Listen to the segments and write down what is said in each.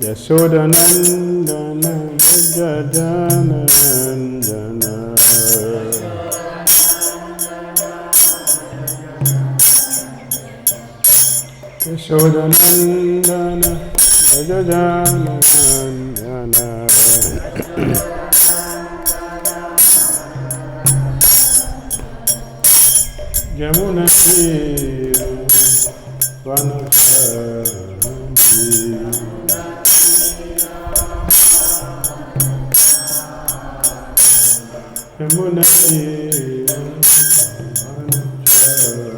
Yashodanandana Gajanandana Yashodanandana Gajanandana Yamuna Tira Vanachanti Yamuna Tira Vanachanti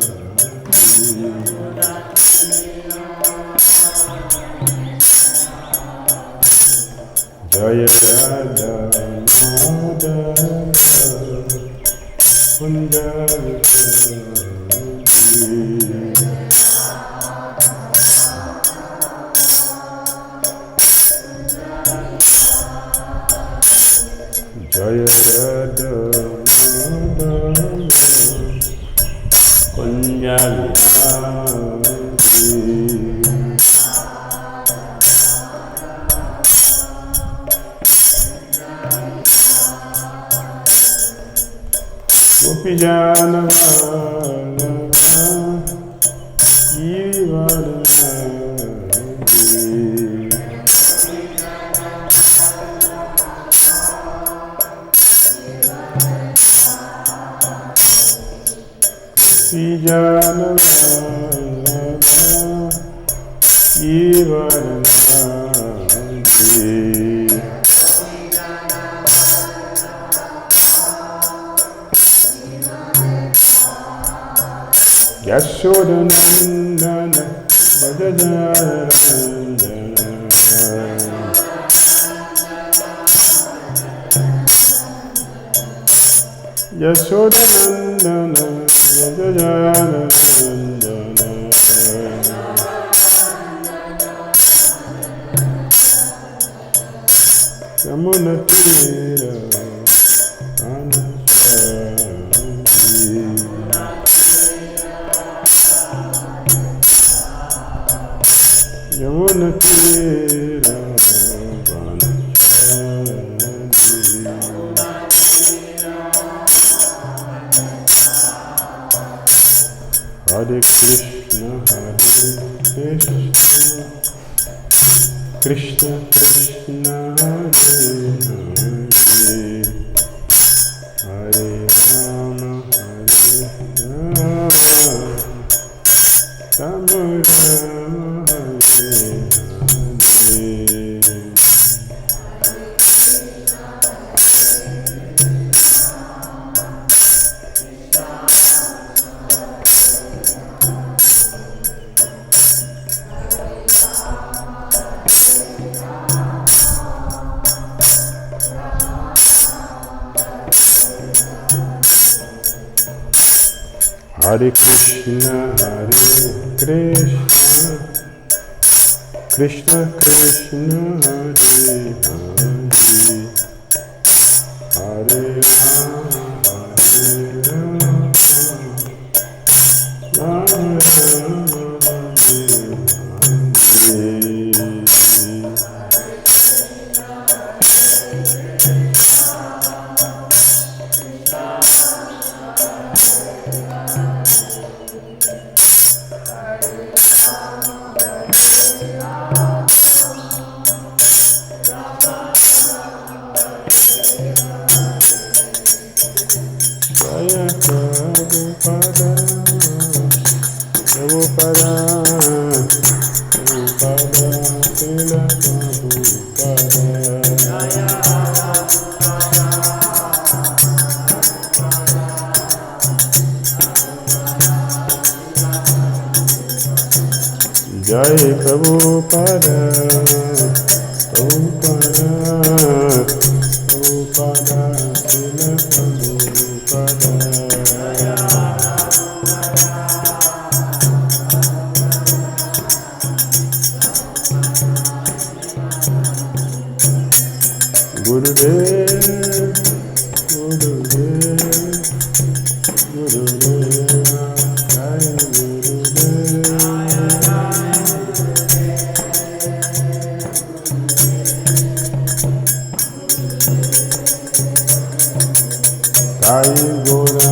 Jaya Radha Madhava Kundavanti Jaya Radha Madhava Kundavanti Gopijana Vallabha Girivardhari Gopijana Vallabha Girivardhari Yashodanandana Gajanandana Yashodanandana Gajanandana Yamuna Tira Yamuna Tira Vanachanti Hare Krishna Krishna Krishna Hare Rama Rama Rama Hare Krishna Krishna Krishna Hare Hare Hare Rama Rama Jai Prabhupada, Prabhupada, Prabhupada, Srila Prabhupada. Jai Gora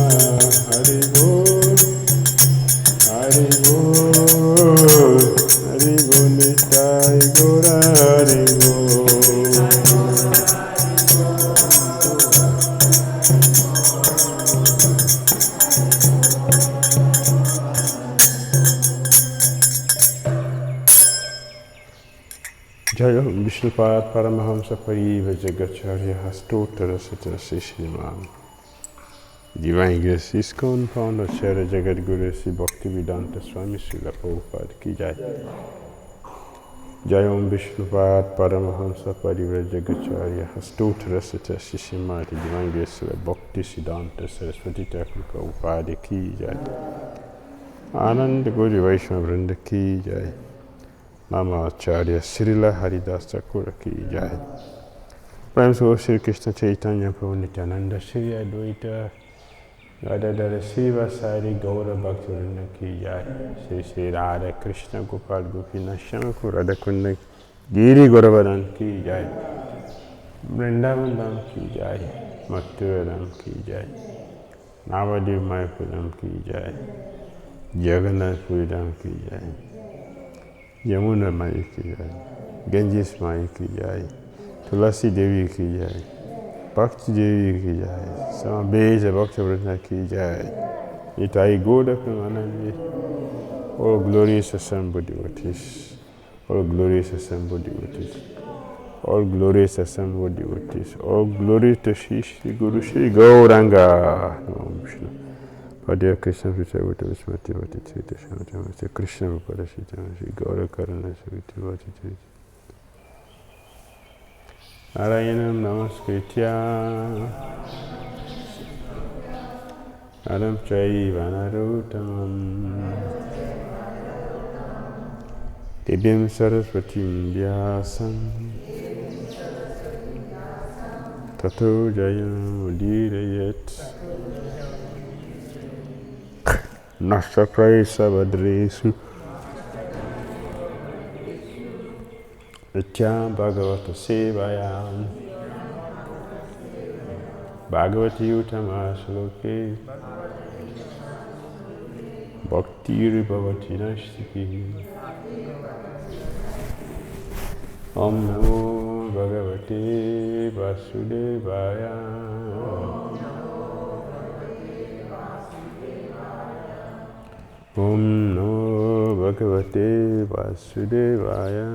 Hari Bol, Hari Bol, Hari Bol, Jai Gora Hari Bol. Jaya Vishnupad Paramahamsa Pariva Jagacharya Stotra Satra Sishniman. Divine Grace ISKCON, founder Shara Jagat Guru Sri Bhaktivedanta Swami Srila Prabhupada Ki Jai. Jaya Vishnupad Paramahamsa Pariva Jagacharya Stotra Satra Sishniman. Divine Grace Srila Bhakti Siddhanta Saraswati Thakur Prabhupada Ki Jai. Ananda Gauri Vaishnava Vrinda Ki Jai. Nama Acharya Srila Haridas Thakur Ki Jai. Prem so Sri Krishna Chaitanya Prabhu Nityananda Sri Advaita Gadadhara Siva Sari Gaura Bhaktivinoda Ki Jai. Sri Sri Radha Krishna Gopal Gopinath Shyamakura Radha Kunda Giri Gauravadan Ki Jai. Vrindavan Dham Ki Jai. Mathura Dham Ki Jai. Navadiv Mayapur Dham Ki Jai. Jagannath Puri Dham Ki Jai. Yamuna Mai Ki Jai, Ganges Mai Ki Jai, Tulasi Devi Ki Jai, Bhakti Devi Ki Jai, Samabeza Bhaktivinoda Ki Jai, Nitai Goda Premanandi, all glorious assembled devotees, all glorious assembled devotees, all glorious assembled devotees, all glory to Shri Guru Shri Gauranga. Om Vishnu. Padya Krishna Vichayavata Vismati Vati Chita Shantamasi Krishna Vipada Shitamasi Gaura Karana Saviti Vati Chita Narayanam Namaskritya Naram Chaiva Narottamam Devyam Saraswatim Vyasam Tato Jayam Udirayat Nashtraisa Vadresu Nityam Bhagavata Sevayam Bhagavati Uttama Shloke Bhakti Bhavati Nashtiki Om Namo Bhagavate Vasudevaya Om Namo Bhagavate Vasudevaya.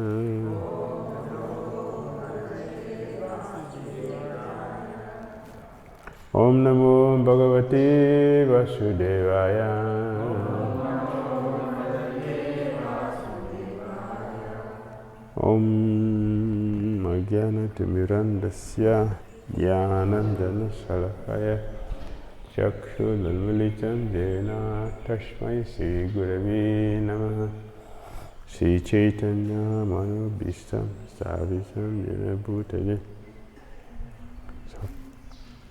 Om Namo Bhagavate Vasudevaya. Om Ajnana-timirandasya Jnananjana Shalakaya Chakshunanmilitam Jena Tashmai Sri Gurave Namaha Sri Chaitanya Manobhishtam Stavisam Jena Bhutale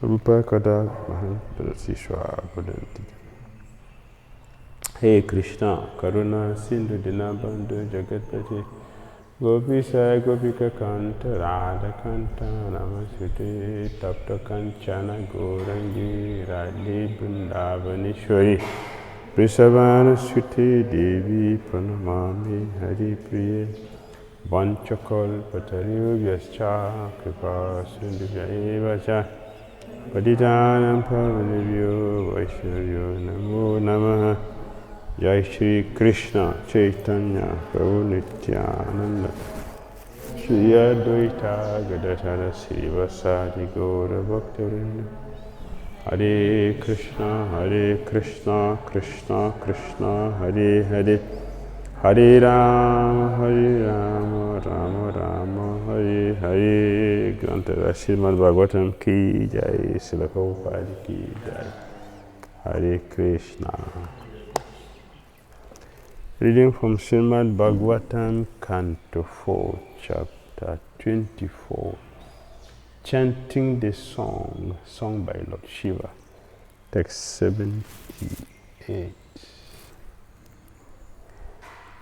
Rupa Kada Mahan Prasishwa Budanti. Hey Krishna, Karuna Sindhu Dinabandhu Jagatpati Gopi Sai Gopika Kanta Radha Kanta Namasute Tapta Kanchana Gorangi Radhe Vrindavaneshwari Vrishabhana Suti Devi Pranamami Hari Priye Vanchakal Patariyo Vyascha Kripa Sindhuvya Cha Patitanam Pavanebhyo Vaishnavyo Namo Namaha. Jai Shri Krishna Chaitanya Prabhu Nityananda Shri Advaita Gadadhara Srivasadi Gaura Bhaktivinoda. Hare Krishna Krishna Krishna Hare Hare Hare Rama Rama Rama Hare Hare. Grantara Srimad Bhagavatam Ki Jai, Srila Prabhupada Ki Jai. Hare Krishna. Reading from Srimad Bhagavatam, Canto 4, Chapter 24. Chanting the song sung by Lord Shiva. Text 78.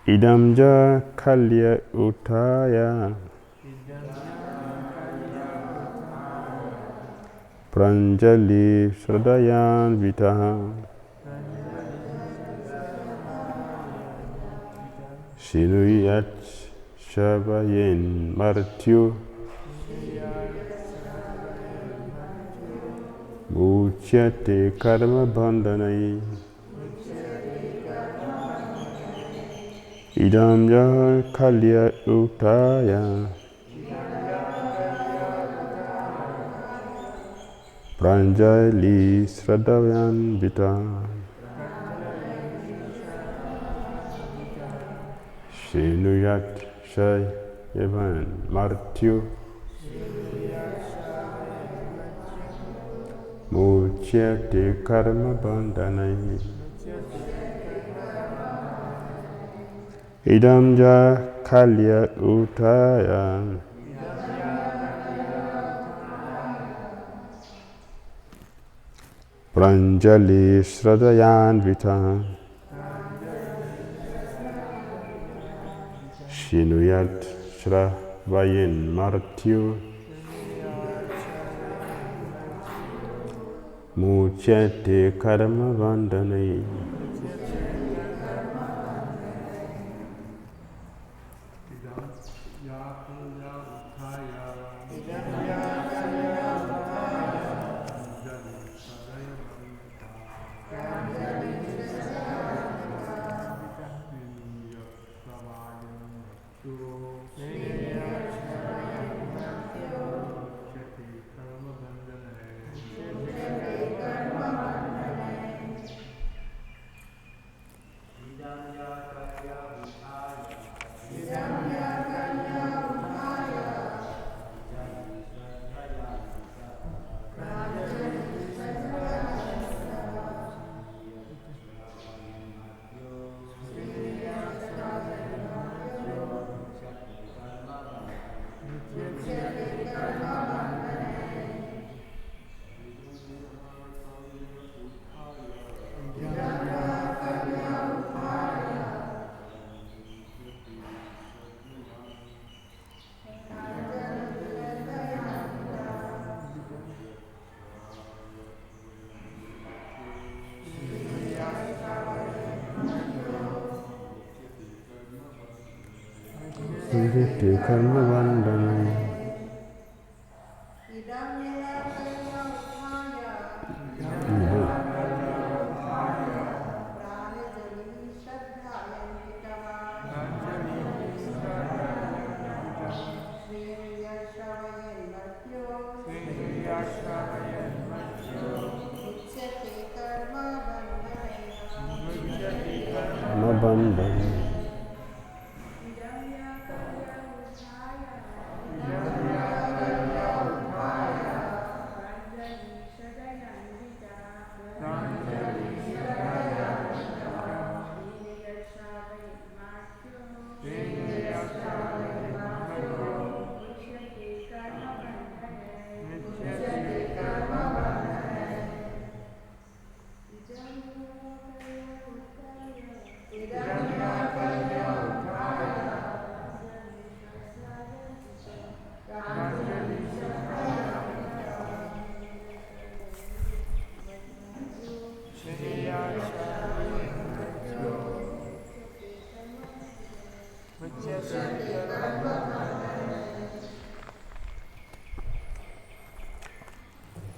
Idam ja kalya utaya Pranjali Shradayan Vitaha Shinuyat Shavayen Martyu Muchyate Karma Bandhanai Idam Ya Kalya Utaya Pranjali Shradayan Vitaha Shinuyat Shavayen Martyu Muchyate Karma Bandhanai Idam Ja Kalya Utaya Pranjali Shradayan Vitaha Shinuyat Shravyen Martyu Muchyate Karma Bandhanai Muchyate Karma Bandhanai Karma Bandhanai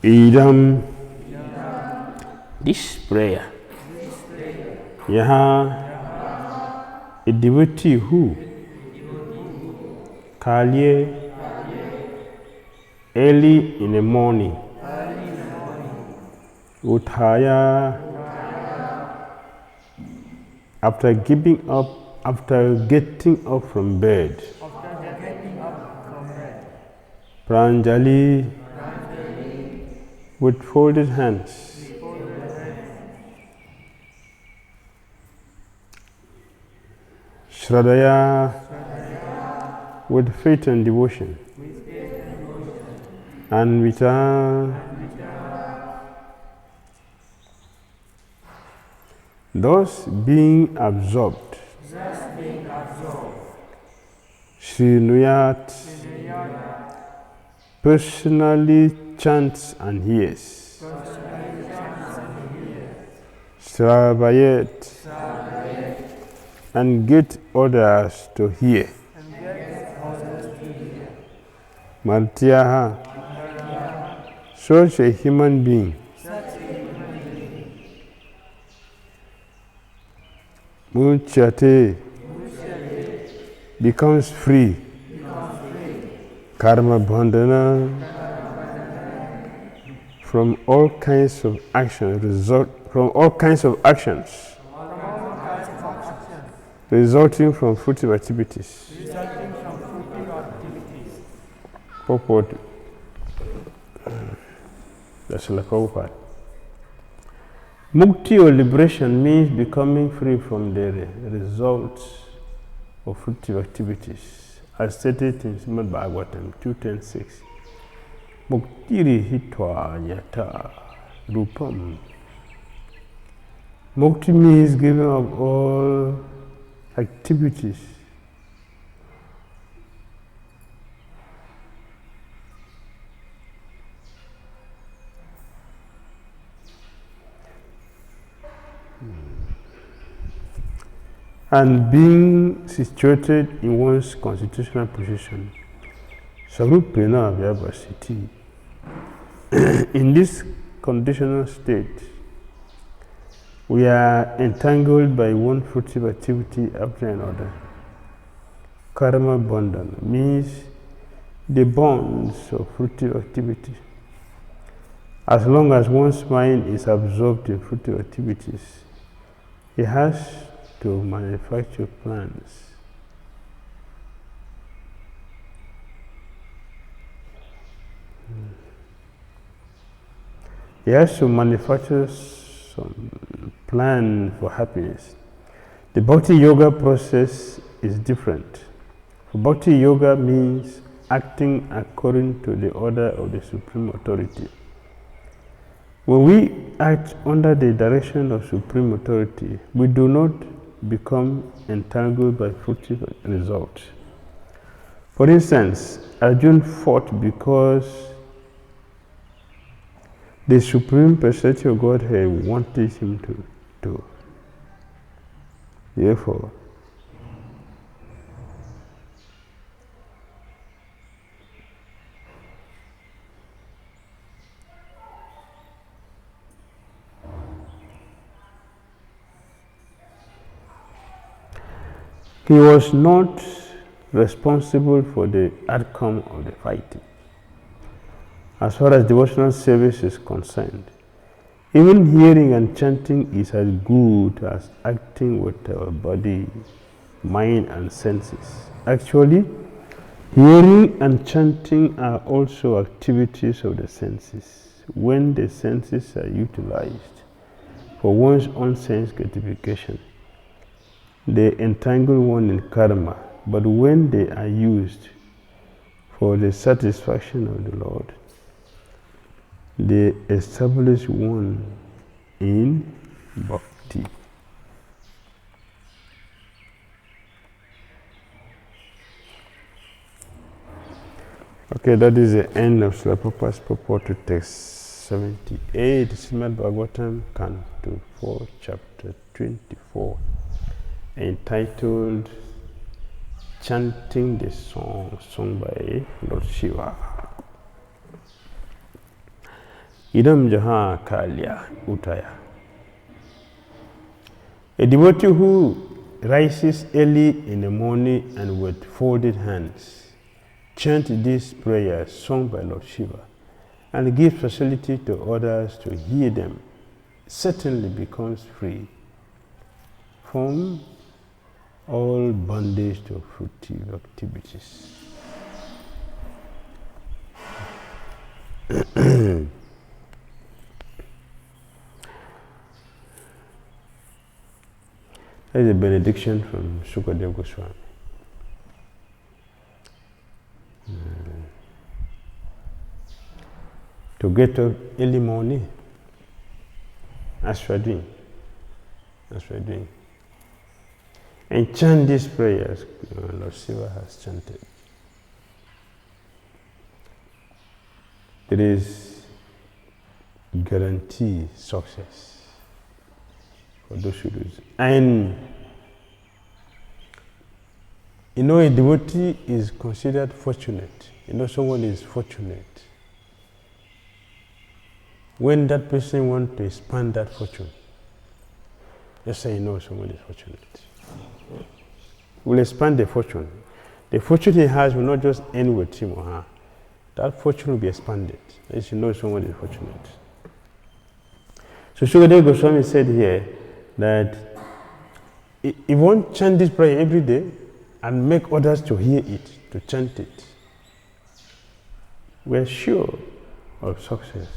Idam. This prayer. Yaha a devotee who Kalye early in the morning Uthaya after getting up from bed Pranjali with folded hands Shradaya with faith and devotion and thus being absorbed Srinuyat personally chants and hears. Travailleth and get others to hear. Martiaha, such a human being, Muchate, becomes free. Karma bandhana from all kinds of actions resulting from fruitive activities. Purport. That's the Prabhupada. Mukti or liberation means becoming free from the results of fruitive activities, as stated in Srimad Bhagavatam 2.10.6. Muktiri hitva yata rupam. Mukti means giving up all activities and being situated in one's constitutional position. Sarupena Vyabhasiti. In this conditional state, we are entangled by one fruitive activity after another. Karma bandhana means the bonds of fruitive activity. As long as one's mind is absorbed in fruitive activities, he has to manufacture plans. He has to manufacture some plan for happiness. The Bhakti Yoga process is different. For Bhakti Yoga means acting according to the order of the Supreme Authority. When we act under the direction of Supreme Authority, we do not become entangled by fruitive results. For instance, Arjuna fought because the Supreme Personality of Godhead wanted him to do. Therefore, he was not responsible for the outcome of the fighting. As far as devotional service is concerned, even hearing and chanting is as good as acting with our body, mind, and senses. Actually, hearing and chanting are also activities of the senses. When the senses are utilized for one's own sense gratification, they entangle one in karma, but when they are used for the satisfaction of the Lord, they establish one in bhakti. Okay, that is the end of Srila Prabhupada's purport to text 78, Srimad Bhagavatam, Canto 4, Chapter 24, entitled Chanting the Song sung by Lord Shiva. Idam Jaha Kalya Utaya. A devotee who rises early in the morning and with folded hands chant these prayers sung by Lord Shiva and gives facility to others to hear them certainly becomes free from all bondage to fruitive activities. That is a benediction from Sukadeva Goswami. To get up early morning, as we are doing, and chant these prayers Lord Shiva has chanted. There is guarantee success for those who do it. And you know, a devotee is considered fortunate. You know, someone is fortunate when that person wants to expand that fortune. Just say, you know, someone is fortunate. Will expand the fortune. The fortune he has will not just end with him or her. That fortune will be expanded. As you know, someone is fortunate. So Shukadeva Goswami said here that if one chant this prayer every day and make others to hear it, to chant it, we are sure of success.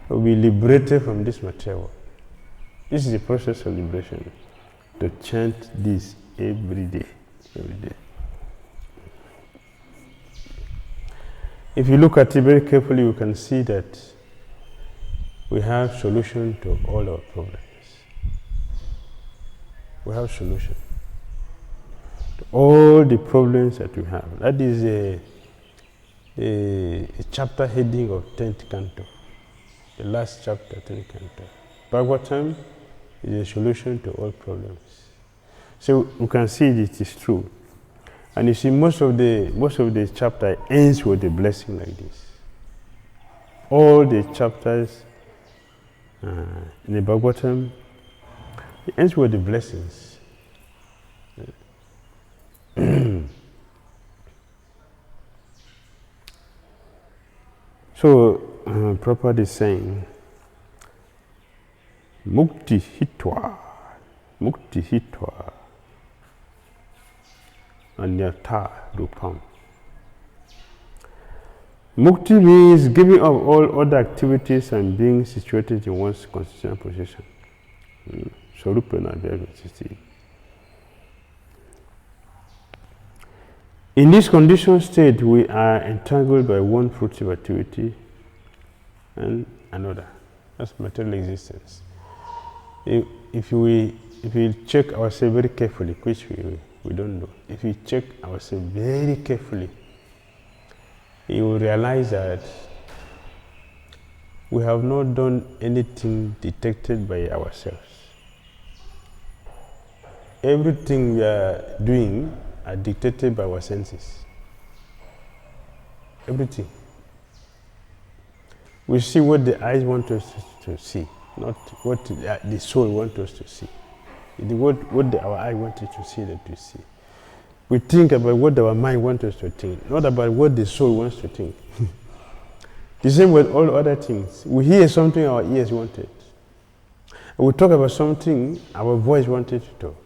We'll be liberated from this material world. This is the process of liberation. To chant this every day. Every day. If you look at it very carefully, you can see that we have solution to all our problems. We have solution to all the problems that we have. That is a chapter heading of 10th canto. The last chapter, 10th canto. Bhagavatam is a solution to all problems. So you can see it is true. And you see most of the chapter ends with a blessing like this. All the chapters in the Bhagavatam, it ends with the blessings. So Prabhupada is saying, Mukti hitva anyata rupam. Mukti means giving up all other activities and being situated in one's constitutional position. In this conditioned state, we are entangled by one fruitive activity and another. That's material existence. If we check ourselves very carefully, which we don't know, if we check ourselves very carefully, you will realize that we have not done anything detected by ourselves. Everything we are doing are dictated by our senses. Everything. We see what the eyes want us to see, not what the soul wants us to see. What our eye wanted to see that we see. We think about what our mind wants us to think, not about what the soul wants to think. The same with all other things. We hear something our ears wanted. We talk about something our voice wanted to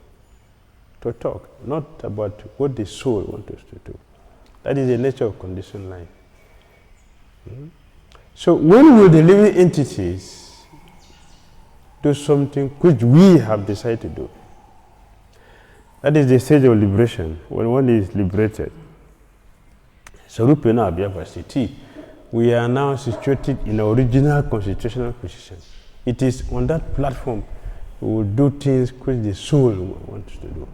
talk, not about what the soul wants us to do. That is the nature of conditioned life. So when will the living entities do something which we have decided to do? That is the stage of liberation, when one is liberated. Sarupena Abhyavasiti, we are now situated in our original constitutional position. It is on that platform we will do things which the soul wants to do.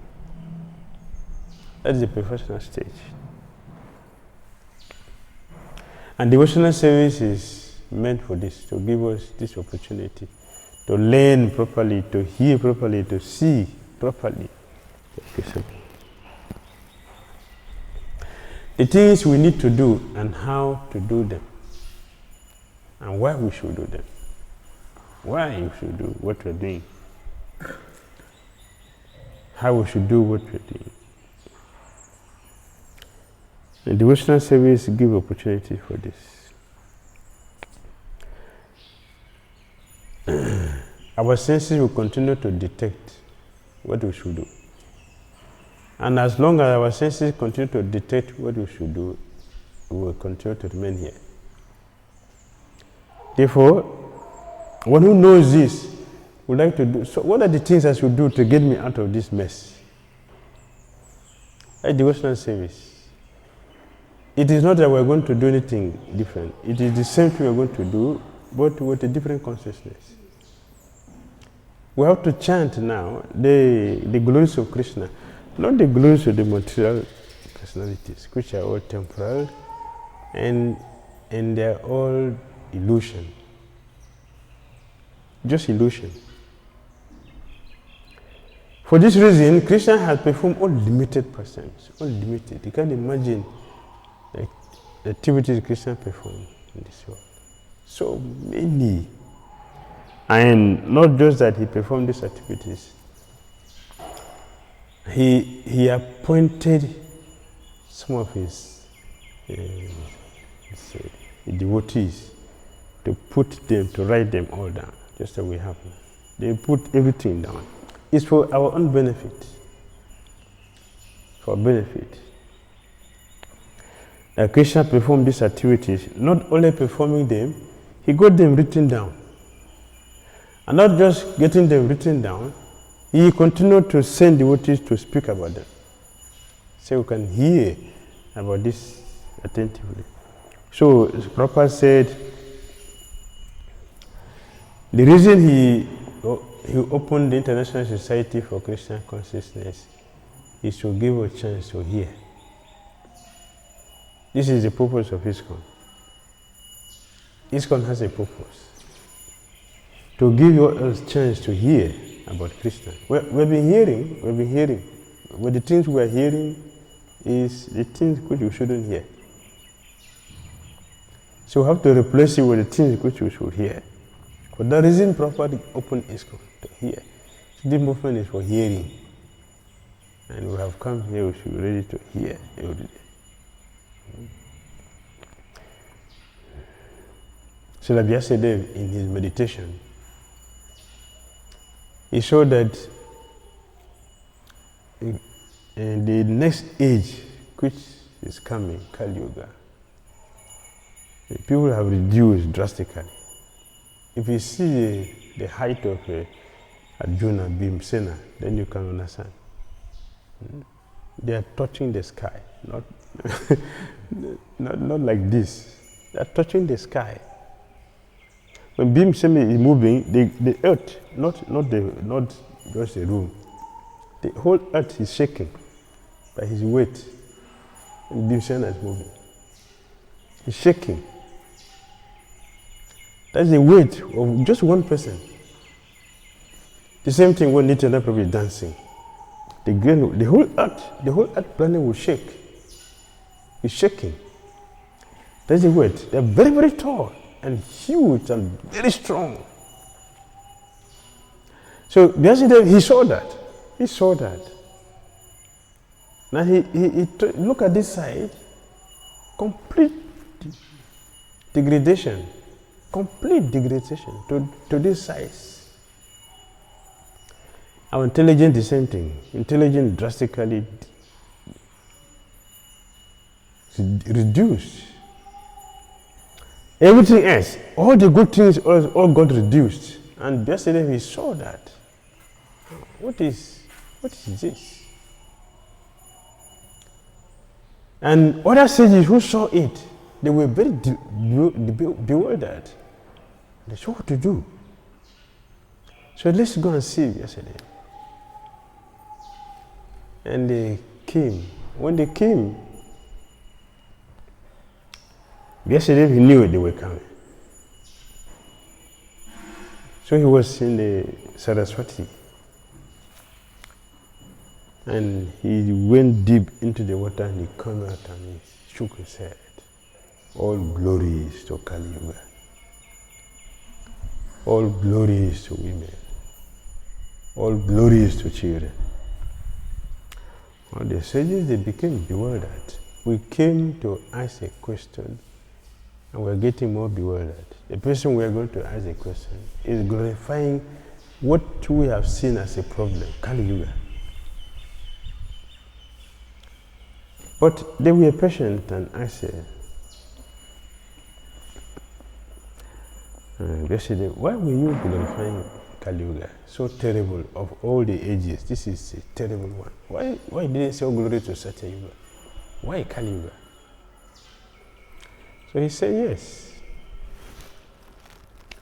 That is the professional stage. And devotional service is meant for this, to give us this opportunity to learn properly, to hear properly, to see properly. The things we need to do and how to do them, and why we should do them, why we should do what we're doing, how we should do what we're doing. The devotional service gives opportunity for this. Our senses will continue to detect what we should do. And as long as our senses continue to detect what we should do, we will continue to remain here. Therefore, one who knows this would like to do, so what are the things I should do to get me out of this mess? A devotional service. It is not that we're going to do anything different. It is the same thing we're going to do, but with a different consciousness. We have to chant now the glories of Krishna, not the glories of the material personalities, which are all temporal and they're all illusion. Just illusion. For this reason, Krishna has performed unlimited percents, unlimited. You can't imagine the activities Krishna performed in this world. So many. And not just that he performed these activities, he appointed some of his devotees to write them all down, just as we have now. They put everything down. It's for our own benefit, for benefit. Krishna performed these activities, not only performing them, he got them written down. And not just getting them written down, he continued to send devotees to speak about them. So we can hear about this attentively. So Prabhupada said, the reason he opened the International Society for Krishna Consciousness is to give a chance to hear. This is the purpose of ISKCON. ISKCON has a purpose. To give you a chance to hear about Krishna. We've been hearing. But the things we are hearing is the things which you shouldn't hear. So we have to replace it with the things which you should hear. For that reason, Prabhupada opened ISKCON to hear. So this movement is for hearing. And we have come here, we should be ready to hear every day. So like yesterday in his meditation, he showed that in the next age which is coming, Kali Yuga, the people have reduced drastically. If you see the height of Arjuna, Bhimsena, then you can understand. They are touching the sky, not like this. They are touching the sky. When Bhimsena is moving, the earth, not just the room, the whole earth is shaking by his weight. And Bhimsena is moving. He's shaking. That's the weight of just one person. The same thing when Nityananda Prabhu is dancing. The whole earth planet will shake. It's shaking. That's the weight. They're very, very tall and huge and very strong. So yesterday he saw that. He saw that. Now he look at this side, complete degradation. Complete degradation to this size. Our intelligence, the same thing. Intelligence drastically reduced. Everything else, all the good things all got reduced. And yesterday we saw that. What is this? And other sages who saw it, they were very bewildered. They said, what to do? So let's go and see yesterday. And they came. When they came, yesterday he knew they were coming. So he was in the Saraswati. And he went deep into the water and he came out and he shook his head. All glories to Kali Yuga. All glories to women. All glories to children. All the sages, they became bewildered. We came to ask a question and we're getting more bewildered. The person we are going to ask a question is glorifying what we have seen as a problem, Kali Yuga. But they were patient and I said, yesterday, why were you glorifying Kali Yuga? So terrible of all the ages. This is a terrible one. Why didn't you say glory to Satya Yuga? Why Kali Yuga? So he said, yes.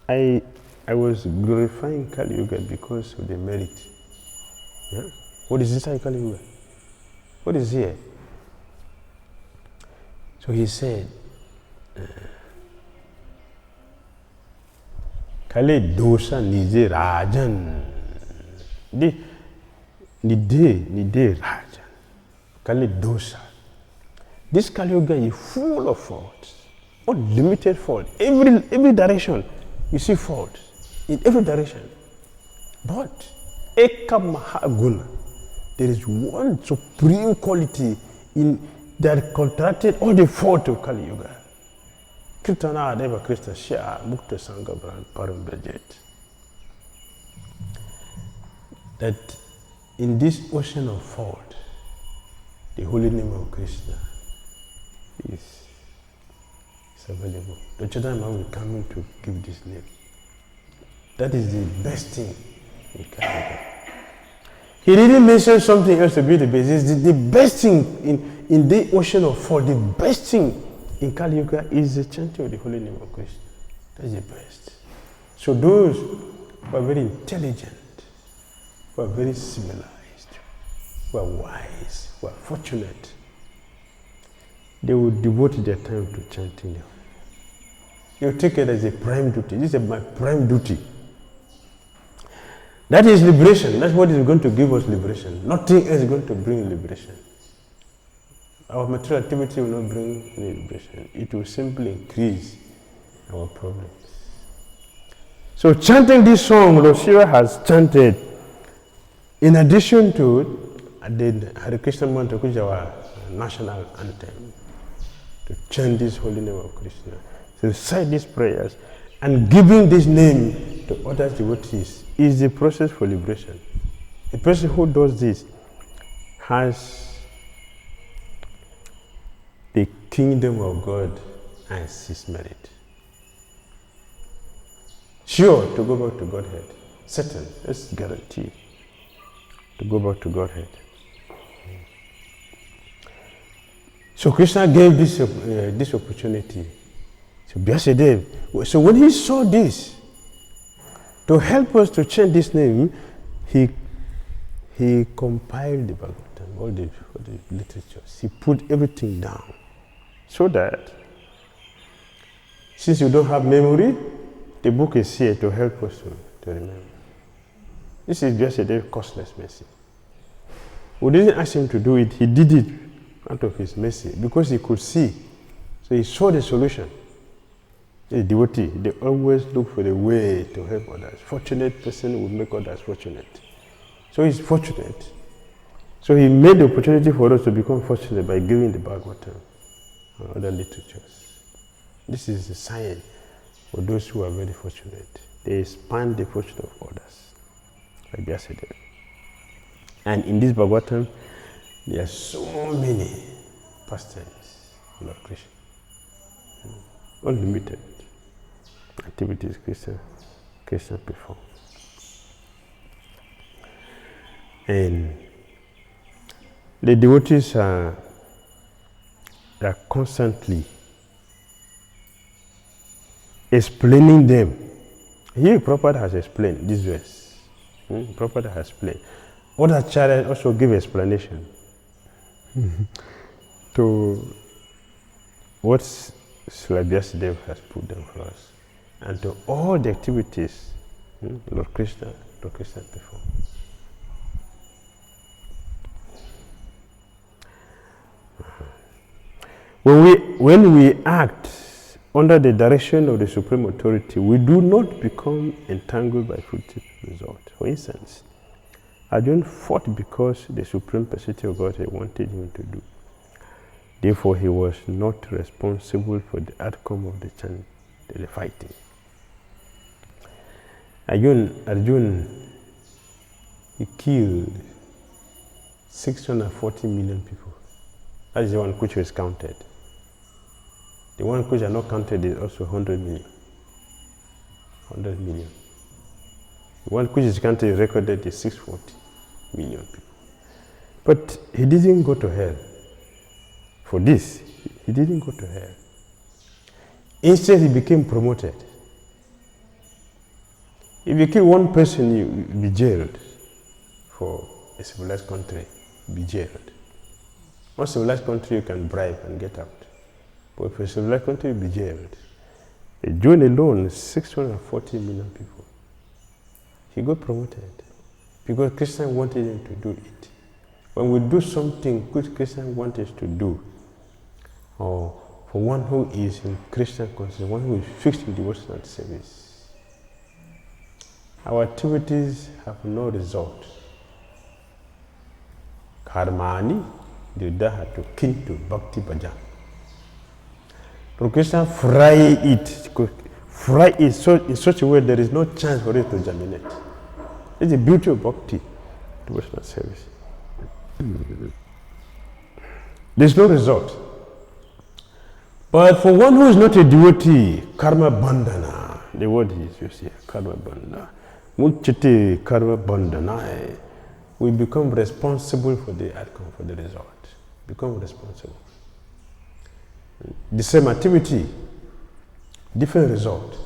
I was glorifying Kali Yuga because of the merit. Yeah? What is inside Kali Yuga? What is here? So he said, Kale dosa nije rajan. Nide rajan. Kale dosa. This Kali Yuga is full of faults, unlimited fault. Every direction, you see fault in every direction. But Eka Mahaguna, there is one supreme quality that contracted all the fault of Kali Yuga. Kirtana Deva Krista Shah Mukta Sangha Brand Param Bajet. That in this ocean of fault, the holy name of Krishna is available. The Chaitanya will come in to give this name. That is the best thing in Kali Yuga. He didn't mention something else to be the best. It's the best thing in the ocean of fault. The best thing in Kali Yuga is the chanting of the holy name of Krishna. That's the best. So those who are very intelligent, who are very civilized, who are wise, who are fortunate, they will devote their time to chanting them. They will take it as a prime duty. This is my prime duty. That is liberation. That's what is going to give us liberation. Nothing else is going to bring liberation. Our material activity will not bring any liberation. It will simply increase our problems. So chanting this song, Lord Shiva has chanted, in addition to the Hare Krishna mantra, which is our national anthem, to chant this holy name of Krishna, to recite these prayers, and giving this name to other devotees is the process for liberation. A person who does this has the kingdom of God as his merit. Sure, to go back to Godhead. Certain, that's guaranteed. To go back to Godhead. So Krishna gave this opportunity to Vyasadeva. So when he saw this, to help us to chant this name, he compiled the Bhagavatam, all the literatures. He put everything down, so that since you don't have memory, the book is here to help us to remember. This is just a costless mercy. We didn't ask him to do it, he did it out of his mercy because he could see. So he saw the solution. A devotee, they always look for the way to help others. Fortunate person will make others fortunate. So he's fortunate. So he made the opportunity for us to become fortunate by giving the Bhagavatam and other literatures. This is the sign for those who are very fortunate. They expand the fortune of others, like Vyasadeva. And in this Bhagavatam, there are so many pastimes of Lord Krishna. Unlimited activities Krishna performs. And the devotees are constantly explaining them. Here Prabhupada has explained this verse. Prabhupada has explained. Other acharyas also give explanation to what Srila Vyasadeva has put down for us, and to all the activities Lord Krishna performed. When we act under the direction of the Supreme Authority, we do not become entangled by fruitive results. For instance, Arjuna fought because the Supreme Personality of Godhead wanted him to do. Therefore, he was not responsible for the outcome of the fighting. Arjuna, he killed 640 million people. That is the one which was counted. The one which are not counted is also 100 million. 100 million. The one which is counted is recorded is 640 million people. But he didn't go to hell. For this, he didn't go to hell. Instead, he became promoted. If you kill one person, you will be jailed. For a civilized country, be jailed. One civilized country, you can bribe and get out. But for a civilized country, you'll be jailed. June alone, 640 million people. He got promoted because Christians wanted him to do it. When we do something good Christians want us to do, or for one who is in Christian consciousness, one who is fixed in devotional service, our activities have no result. Karmani, Dida to kin to Bhakti Bhajan. For Christians, fry it in such a way there is no chance for it to germinate. It's the beauty of Bhakti, devotional service. There's no result. But for one who is not a devotee, karma bandhana, the word is used here, karma bandhana. Munchiti karma bandhana. We become responsible for the outcome, for the result. Become responsible. The same activity, different result.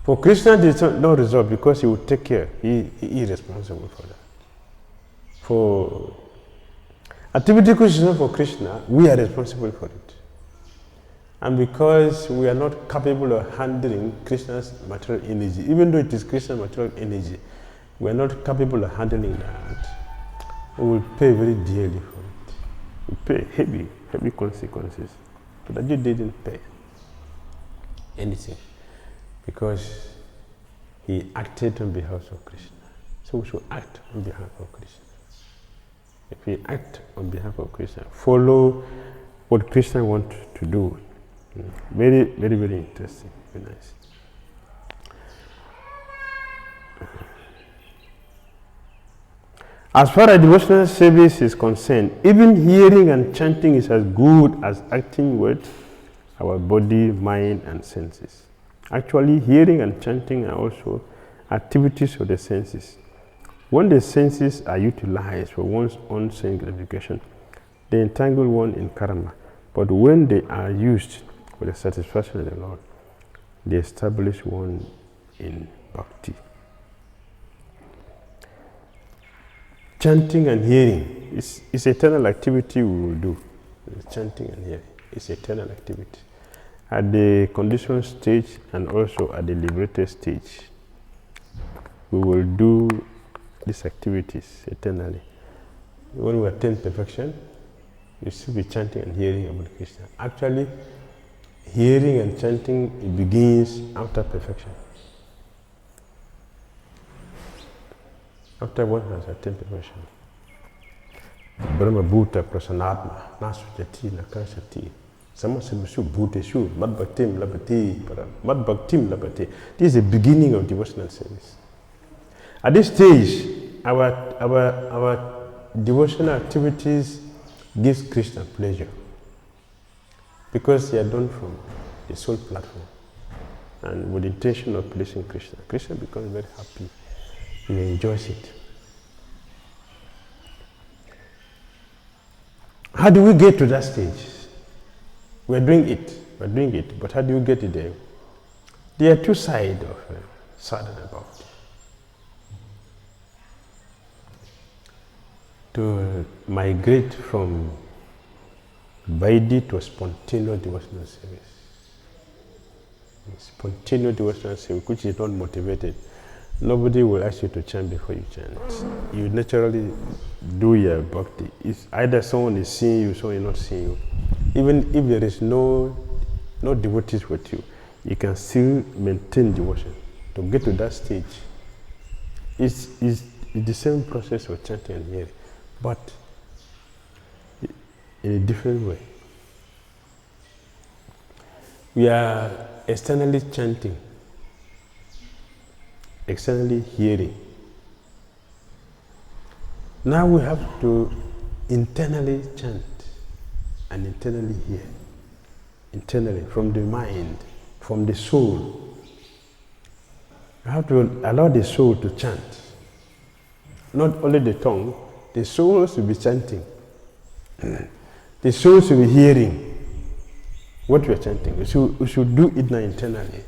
For Krishna, there is no result because he will take care. He is responsible for that. For activity which is not for Krishna, we are responsible for it. And because we are not capable of handling Krishna's material energy, even though it is Krishna's material energy, we are not capable of handling that. We will pay very dearly for it. We pay heavy consequences. But that you didn't pay anything because he acted on behalf of Krishna. So we should act on behalf of Krishna. If we act on behalf of Krishna, follow what Krishna wants to do. Very, very, very interesting. Very nice. As far as devotional service is concerned, even hearing and chanting is as good as acting with our body, mind, and senses. Actually, hearing and chanting are also activities of the senses. When the senses are utilized for one's own sense gratification, they entangle one in karma. But when they are used for the satisfaction of the Lord, they establish one in bhakti. Chanting and hearing is eternal activity we will do. Chanting and hearing is eternal activity. At the conditioned stage and also at the liberated stage, we will do these activities eternally. When we attain perfection, you still be chanting and hearing about Krishna. Actually, hearing and chanting, it begins after perfection. After one has attained perfection. Brahma Bhuta Prasanatma Nasujati Nakashati Samasamushu Bhuteshu Madbhaktim Labati Madbhaktim Labati. This is the beginning of devotional service. At this stage, our devotional activities gives Krishna pleasure because they are done from the soul platform and with the intention of pleasing Krishna. Krishna becomes very happy. He enjoys it. How do we get to that stage? We're doing it, but how do we get it there? There are two sides of sadhana bhakti. To migrate from vaidhi to spontaneous devotional service. Spontaneous devotional service, which is not motivated. Nobody will ask you to chant before you chant. You naturally do your bhakti. It's either someone is seeing you, someone is not seeing you. Even if there is no devotees with you, you can still maintain devotion. To get to that stage, it's the same process of chanting and hearing, but in a different way. We are externally chanting, externally hearing. Now we have to internally chant and internally hear. Internally, from the mind, from the soul. You have to allow the soul to chant. Not only the tongue, the soul should be chanting. The soul should be hearing what we are chanting. We should do it now internally.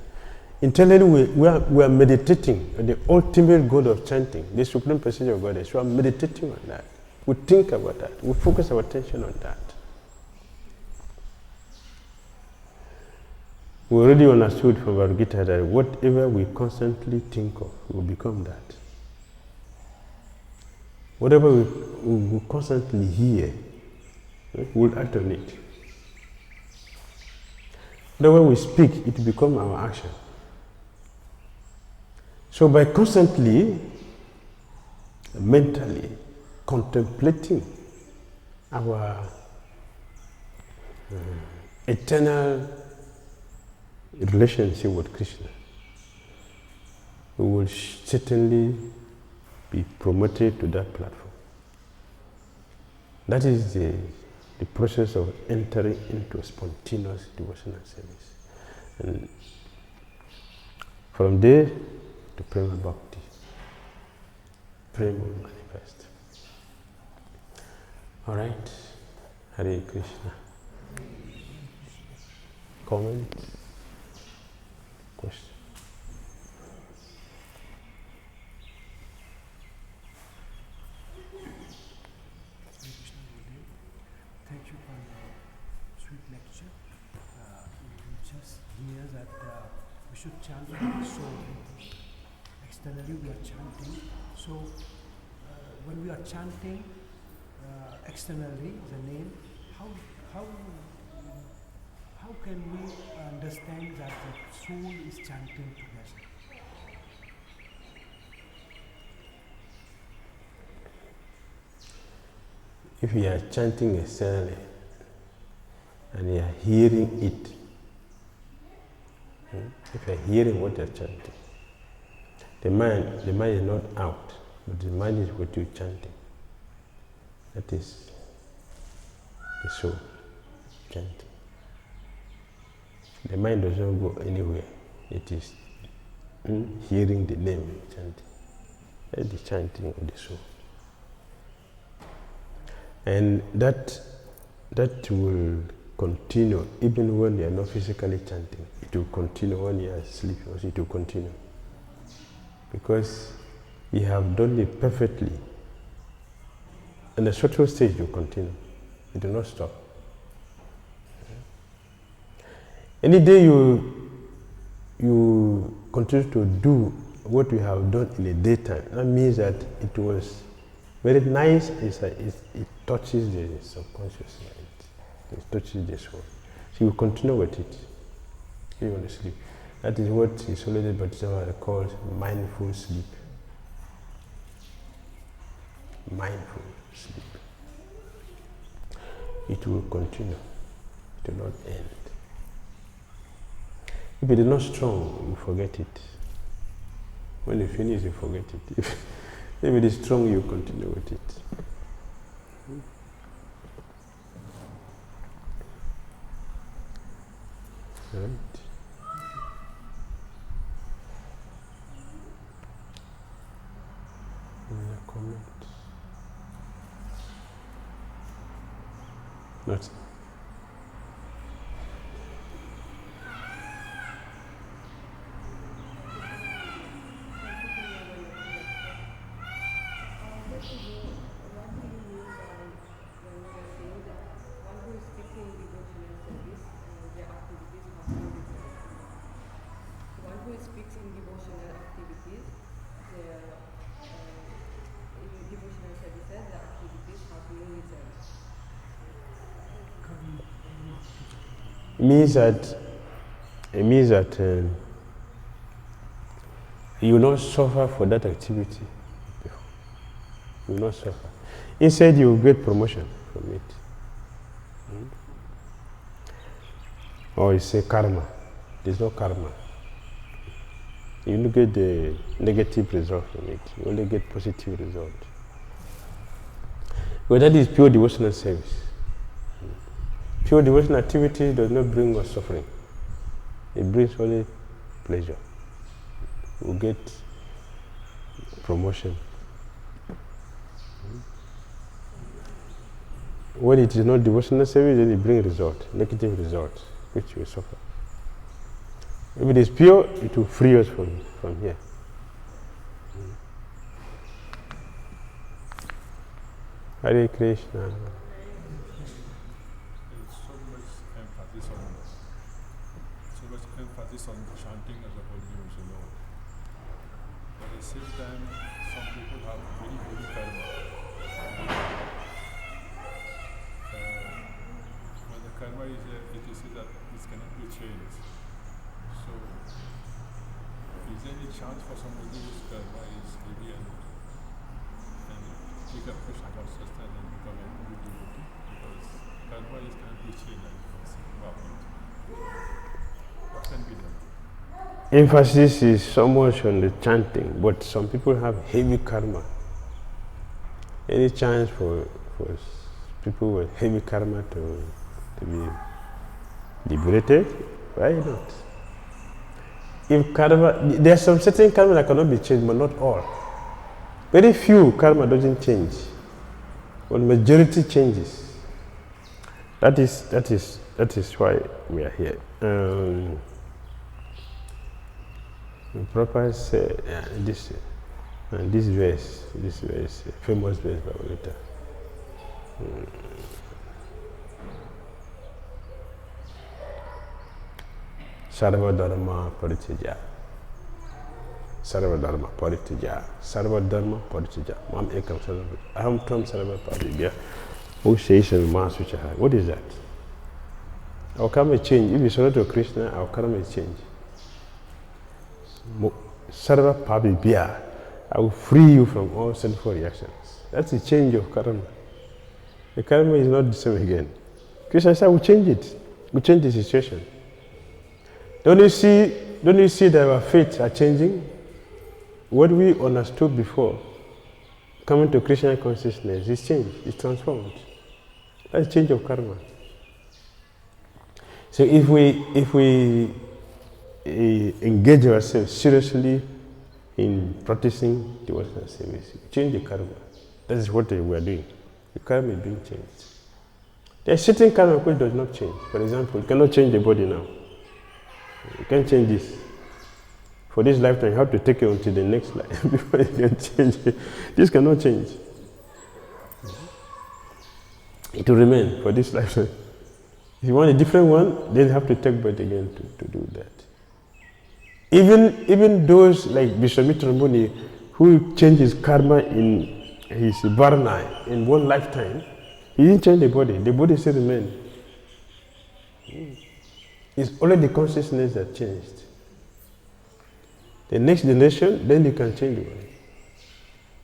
Internally, we are meditating on the ultimate goal of chanting, the supreme presence of God. So we are meditating on that. We think about that. We focus our attention on that. We already understood from our Gita that whatever we constantly think of will become that. Whatever we constantly hear, we'll act on it. Whatever we speak, it becomes our action. So by constantly, mentally contemplating our eternal relationship with Krishna, we will certainly be promoted to that platform. That is the process of entering into a spontaneous devotional service. And from there to Prema Bhakti, Prema will manifest. All right, Hare Krishna. Comment? Question? Thank you for your sweet lecture. You just hear that we should chant so externally we are chanting. So when we are chanting externally the name, how can we understand that the soul is chanting together? If you are chanting externally and you are hearing it, if you are hearing what you are chanting, the mind is not out, but the mind is what you are chanting. That is the soul chanting. The mind does not go anywhere. It is hearing the name chanting. That is the chanting of the soul. And that will continue even when you are not physically chanting. It will continue when you are asleep. Also it will continue. Because you have done it perfectly. And the subtle stage will continue. It will not stop. Any day you continue to do what you have done in the daytime, that means that it was very nice. It touches the subconscious mind. It touches the soul. So you continue with it even when you sleep. That is what Isolated Bodhisattva calls mindful sleep. Mindful sleep. It will continue. It will not end. If it is not strong, you forget it. When you finish, you forget it. If it is strong, you continue with it. Right. Any comment? Nothing. It means that you will not suffer for that activity. You will not suffer. Instead, you will get promotion from it. Or you say karma. There's no karma. You don't get the negative result from it. You only get positive result. But that is pure devotional service. Pure devotional activity does not bring us suffering. It brings only pleasure. We get promotion. When it is not devotional service, then it brings result, negative result, which you suffer. If it is pure, it will free us from here. Hare Krishna. So much insist on chanting as a holy names alone. But at the same time, some people have very heavy karma. When the karma is there, it is said that this cannot be changed. So, is there any chance for somebody whose karma is heavy and take up Krishna consciousness and become a good devotee? Because karma is cannot be changed, as you can see. What can be done? Emphasis is so much on the chanting, but some people have heavy karma. Any chance for people with heavy karma to be liberated? Why not? If karma, there's some certain karma that cannot be changed, but not all. Very few karma doesn't change, but majority changes. That is why we are here. Prabhupada said this verse, famous verse by Luther. Sarva dharma parityaja. Sarva dharma parityaja. Sarva dharma parityaja. Mam ekam sarva. Aham tvam sarva parityaja. Who says in Mass Vichaha? What is that? Our karma may change. If you surrender to Krishna, our karma may change. Sarva pabibhya. I will free you from all sinful reactions. That's the change of karma. The karma is not the same again. Krishna said, we'll change it. We'll change the situation. Don't you see that our fates are changing? What we understood before, coming to Krishna consciousness, is changed, it's transformed. That's change of karma. So if we engage ourselves seriously in practicing devotional service, change the karma. That is what we are doing. The karma is being changed. There is certain karma which does not change. For example, you cannot change the body now. You can't change this. For this lifetime, you have to take it until the next life before you can change it. This cannot change. It will remain for this lifetime. If you want a different one, then you have to take birth again to do that. Even those like Vishwamitra Muni, who changed his karma in his varna in one lifetime, he didn't change the body still remained. It's only the consciousness that changed. The next generation, then you can change the body.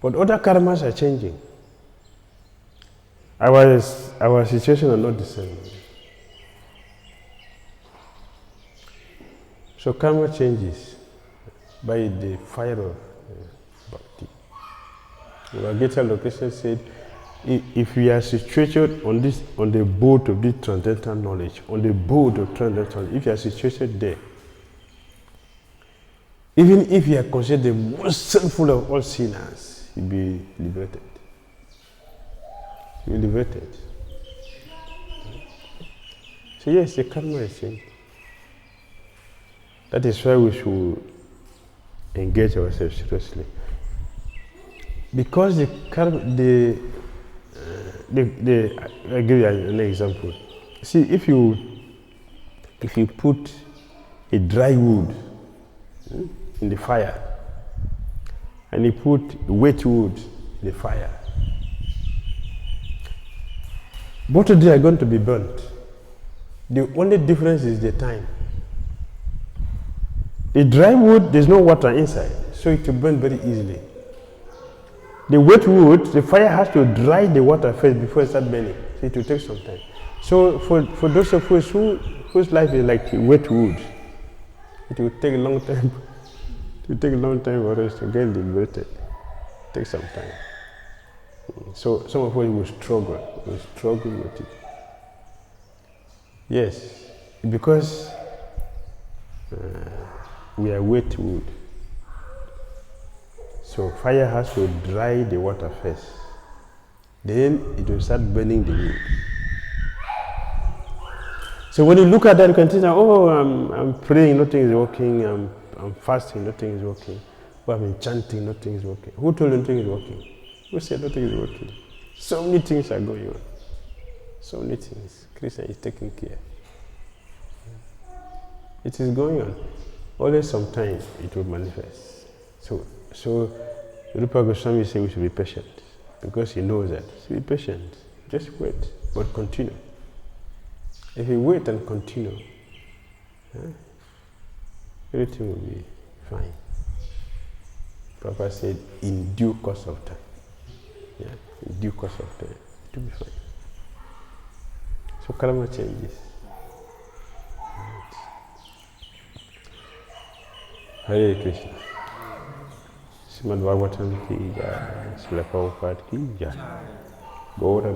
But other karmas are changing. Our situation are not the same. So karma changes by the fire of bhakti. Gita Lokesha said, if we are situated on the boat of this transcendental knowledge, if you are situated there, even if you are considered the most sinful of all sinners, you'll be liberated. You'll be liberated. So yes, the karma is changed. That is why we should engage ourselves seriously. Because the karma, I'll give you an example. See, if you put a dry wood in the fire and you put wet wood in the fire, both of them are going to be burnt. The only difference is the time. The dry wood, there's no water inside, so it will burn very easily. The wet wood, the fire has to dry the water first before it starts burning, so it will take some time. So for those of us whose life is like wet wood, it will take a long time. It will take a long time for us to get liberated. It takes some time. So some of us will struggle with it. Yes, because we are wet wood. So fire has to dry the water first. Then it will start burning the wood. So when you look at that, you can think, oh, I'm praying, nothing is working. I'm fasting, nothing is working. Oh, I'm chanting, nothing is working. Who told you nothing is working? Who said nothing is working? So many things are going on. So many things. Krishna is taking care. It is going on. Always sometime it will manifest. So Rupa Goswami said we should be patient because he knows that. So be patient. Just wait, but continue. If you wait and continue, everything will be fine. Prabhupada said, in due course of time. Yeah, in due course of time, it will be fine. So karma changes. Hare Krishna. Srimad Bhagavatam ki jai, Srila Prabhupada ki jai. Gaura